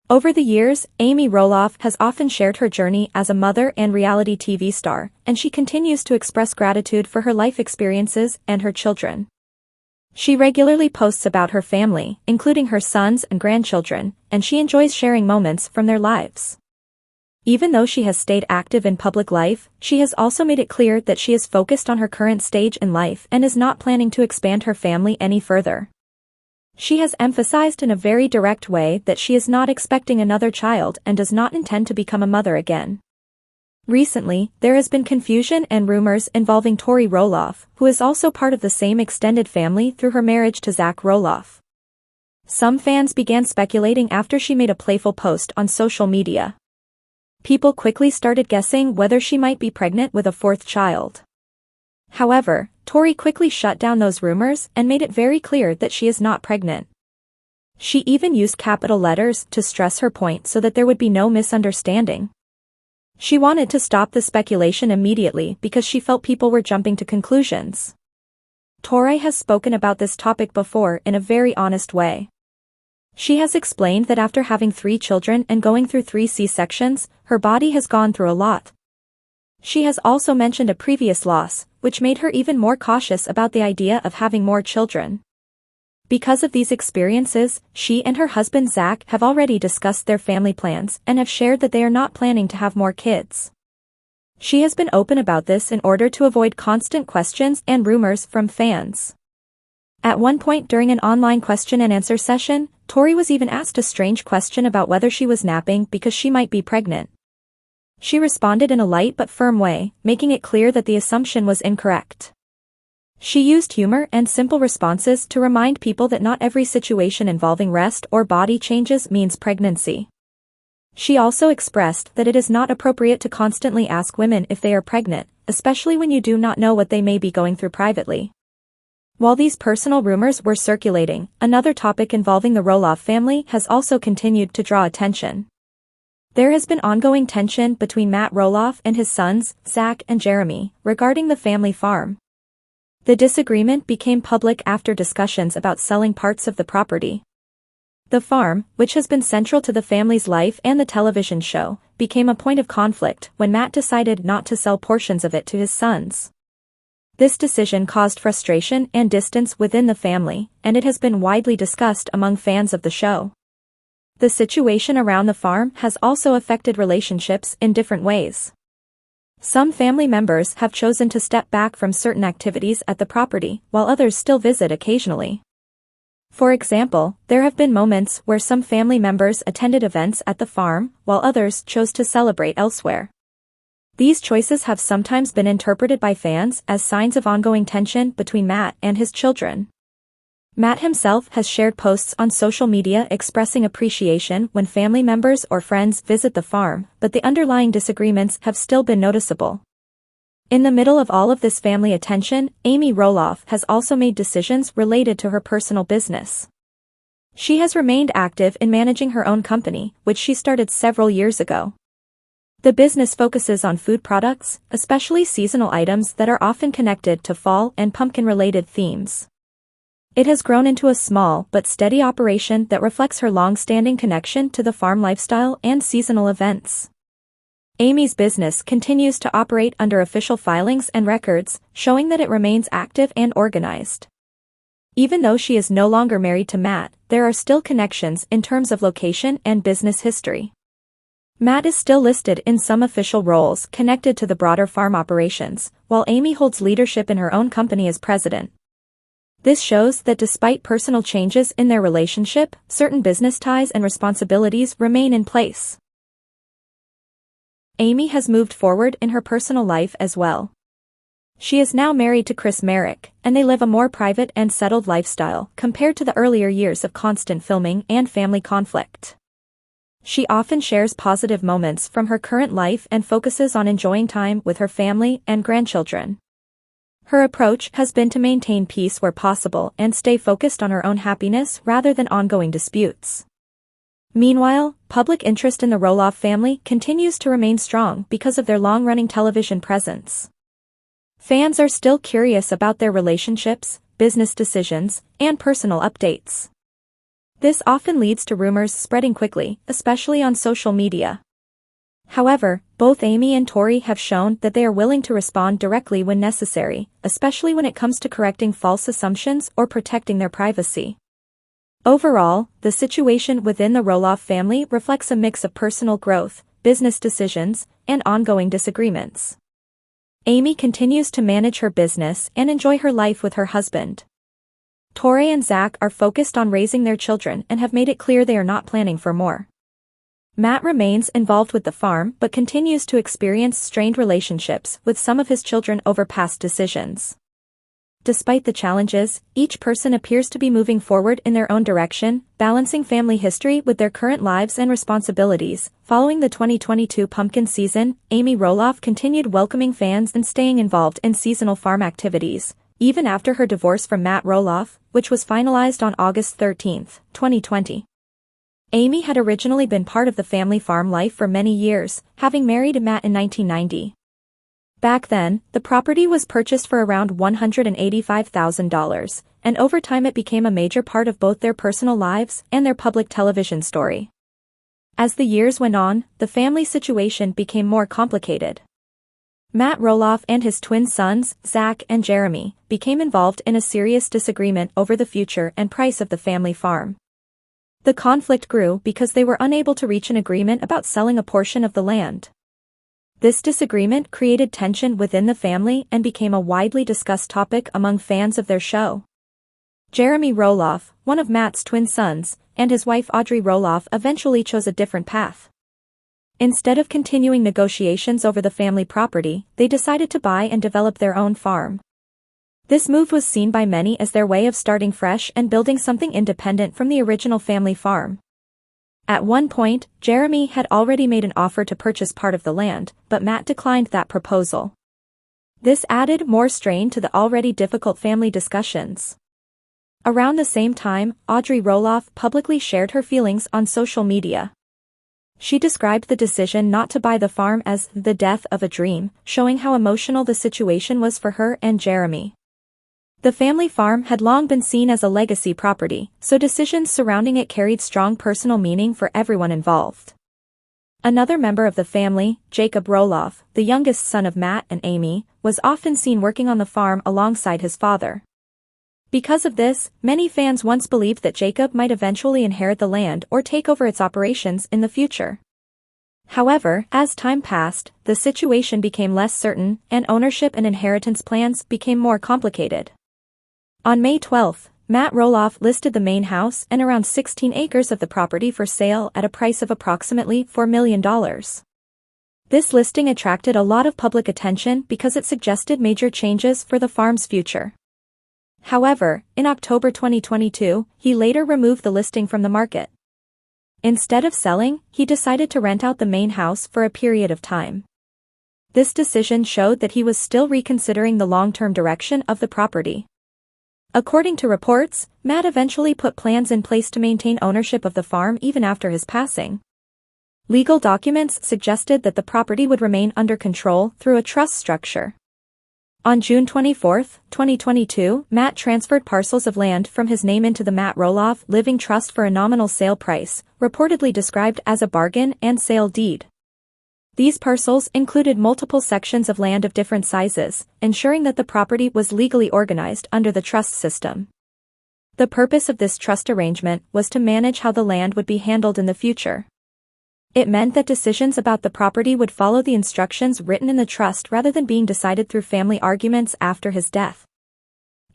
Over the years, Amy Roloff has often shared her journey as a mother and reality TV star, and she continues to express gratitude for her life experiences and her children. She regularly posts about her family, including her sons and grandchildren, and she enjoys sharing moments from their lives. Even though she has stayed active in public life, she has also made it clear that she is focused on her current stage in life and is not planning to expand her family any further. She has emphasized in a very direct way that she is not expecting another child and does not intend to become a mother again. Recently, there has been confusion and rumors involving Tori Roloff, who is also part of the same extended family through her marriage to Zach Roloff. Some fans began speculating after she made a playful post on social media. People quickly started guessing whether she might be pregnant with a fourth child. However, Tori quickly shut down those rumors and made it very clear that she is not pregnant. She even used capital letters to stress her point so that there would be no misunderstanding. She wanted to stop the speculation immediately because she felt people were jumping to conclusions. Tori has spoken about this topic before in a very honest way. She has explained that after having 3 children and going through 3 C-sections, her body has gone through a lot. She has also mentioned a previous loss, which made her even more cautious about the idea of having more children. Because of these experiences, she and her husband Zach have already discussed their family plans and have shared that they are not planning to have more kids. She has been open about this in order to avoid constant questions and rumors from fans. At one point during an online question and answer session, Tori was even asked a strange question about whether she was napping because she might be pregnant. She responded in a light but firm way, making it clear that the assumption was incorrect. She used humor and simple responses to remind people that not every situation involving rest or body changes means pregnancy. She also expressed that it is not appropriate to constantly ask women if they are pregnant, especially when you do not know what they may be going through privately. While these personal rumors were circulating, another topic involving the Roloff family has also continued to draw attention. There has been ongoing tension between Matt Roloff and his sons, Zach and Jeremy, regarding the family farm. The disagreement became public after discussions about selling parts of the property. The farm, which has been central to the family's life and the television show, became a point of conflict when Matt decided not to sell portions of it to his sons. This decision caused frustration and distance within the family, and it has been widely discussed among fans of the show. The situation around the farm has also affected relationships in different ways. Some family members have chosen to step back from certain activities at the property, while others still visit occasionally. For example, there have been moments where some family members attended events at the farm, while others chose to celebrate elsewhere. These choices have sometimes been interpreted by fans as signs of ongoing tension between Matt and his children. Matt himself has shared posts on social media expressing appreciation when family members or friends visit the farm, but the underlying disagreements have still been noticeable. In the middle of all of this family attention, Amy Roloff has also made decisions related to her personal business. She has remained active in managing her own company, which she started several years ago. The business focuses on food products, especially seasonal items that are often connected to fall and pumpkin-related themes. It has grown into a small but steady operation that reflects her long-standing connection to the farm lifestyle and seasonal events. Amy's business continues to operate under official filings and records, showing that it remains active and organized. Even though she is no longer married to Matt, there are still connections in terms of location and business history. Matt is still listed in some official roles connected to the broader farm operations, while Amy holds leadership in her own company as president. This shows that despite personal changes in their relationship, certain business ties and responsibilities remain in place. Amy has moved forward in her personal life as well. She is now married to Chris Merrick, and they live a more private and settled lifestyle compared to the earlier years of constant filming and family conflict. She often shares positive moments from her current life and focuses on enjoying time with her family and grandchildren. Her approach has been to maintain peace where possible and stay focused on her own happiness rather than ongoing disputes. Meanwhile, public interest in the Roloff family continues to remain strong because of their long-running television presence. Fans are still curious about their relationships, business decisions, and personal updates. This often leads to rumors spreading quickly, especially on social media. However, both Amy and Tori have shown that they are willing to respond directly when necessary, especially when it comes to correcting false assumptions or protecting their privacy. Overall, the situation within the Roloff family reflects a mix of personal growth, business decisions, and ongoing disagreements. Amy continues to manage her business and enjoy her life with her husband. Tori and Zach are focused on raising their children and have made it clear they are not planning for more. Matt remains involved with the farm but continues to experience strained relationships with some of his children over past decisions. Despite the challenges, each person appears to be moving forward in their own direction, balancing family history with their current lives and responsibilities. Following the 2022 pumpkin season, Amy Roloff continued welcoming fans and staying involved in seasonal farm activities, even after her divorce from Matt Roloff, which was finalized on August 13, 2020. Amy had originally been part of the family farm life for many years, having married Matt in 1990. Back then, the property was purchased for around $185,000, and over time it became a major part of both their personal lives and their public television story. As the years went on, the family situation became more complicated. Matt Roloff and his twin sons, Zach and Jeremy, became involved in a serious disagreement over the future and price of the family farm. The conflict grew because they were unable to reach an agreement about selling a portion of the land. This disagreement created tension within the family and became a widely discussed topic among fans of their show. Jeremy Roloff, one of Matt's twin sons, and his wife Audrey Roloff eventually chose a different path. Instead of continuing negotiations over the family property, they decided to buy and develop their own farm. This move was seen by many as their way of starting fresh and building something independent from the original family farm. At one point, Jeremy had already made an offer to purchase part of the land, but Matt declined that proposal. This added more strain to the already difficult family discussions. Around the same time, Audrey Roloff publicly shared her feelings on social media. She described the decision not to buy the farm as the death of a dream, showing how emotional the situation was for her and Jeremy. The family farm had long been seen as a legacy property, so decisions surrounding it carried strong personal meaning for everyone involved. Another member of the family, Jacob Roloff, the youngest son of Matt and Amy, was often seen working on the farm alongside his father. Because of this, many fans once believed that Jacob might eventually inherit the land or take over its operations in the future. However, as time passed, the situation became less certain, and ownership and inheritance plans became more complicated. On May 12, Matt Roloff listed the main house and around 16 acres of the property for sale at a price of approximately $4 million. This listing attracted a lot of public attention because it suggested major changes for the farm's future. However, in October 2022, he later removed the listing from the market. Instead of selling, he decided to rent out the main house for a period of time. This decision showed that he was still reconsidering the long-term direction of the property. According to reports, Matt eventually put plans in place to maintain ownership of the farm even after his passing. Legal documents suggested that the property would remain under control through a trust structure. On June 24, 2022, Matt transferred parcels of land from his name into the Matt Roloff Living Trust for a nominal sale price, reportedly described as a bargain and sale deed. These parcels included multiple sections of land of different sizes, ensuring that the property was legally organized under the trust system. The purpose of this trust arrangement was to manage how the land would be handled in the future. It meant that decisions about the property would follow the instructions written in the trust rather than being decided through family arguments after his death.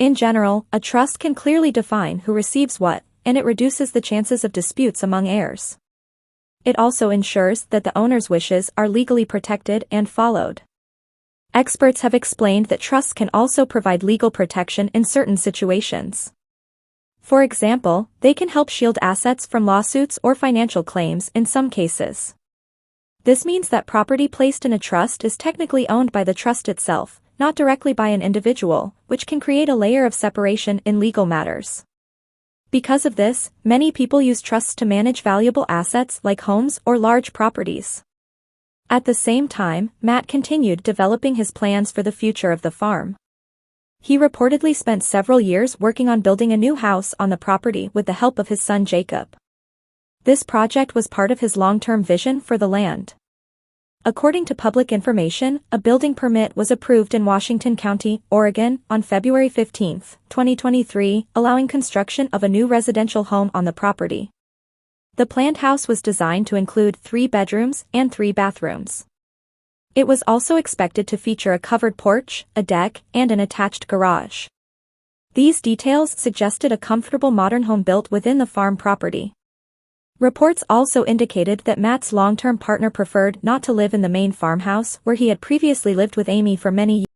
In general, a trust can clearly define who receives what, and it reduces the chances of disputes among heirs. It also ensures that the owner's wishes are legally protected and followed. Experts have explained that trusts can also provide legal protection in certain situations. For example, they can help shield assets from lawsuits or financial claims in some cases. This means that property placed in a trust is technically owned by the trust itself, not directly by an individual, which can create a layer of separation in legal matters. Because of this, many people use trusts to manage valuable assets like homes or large properties. At the same time, Matt continued developing his plans for the future of the farm. He reportedly spent several years working on building a new house on the property with the help of his son Jacob. This project was part of his long-term vision for the land. According to public information, a building permit was approved in Washington County, Oregon, on February 15, 2023, allowing construction of a new residential home on the property. The planned house was designed to include 3 bedrooms and 3 bathrooms. It was also expected to feature a covered porch, a deck, and an attached garage. These details suggested a comfortable modern home built within the farm property. Reports also indicated that Matt's long-term partner preferred not to live in the main farmhouse where he had previously lived with Amy for many years.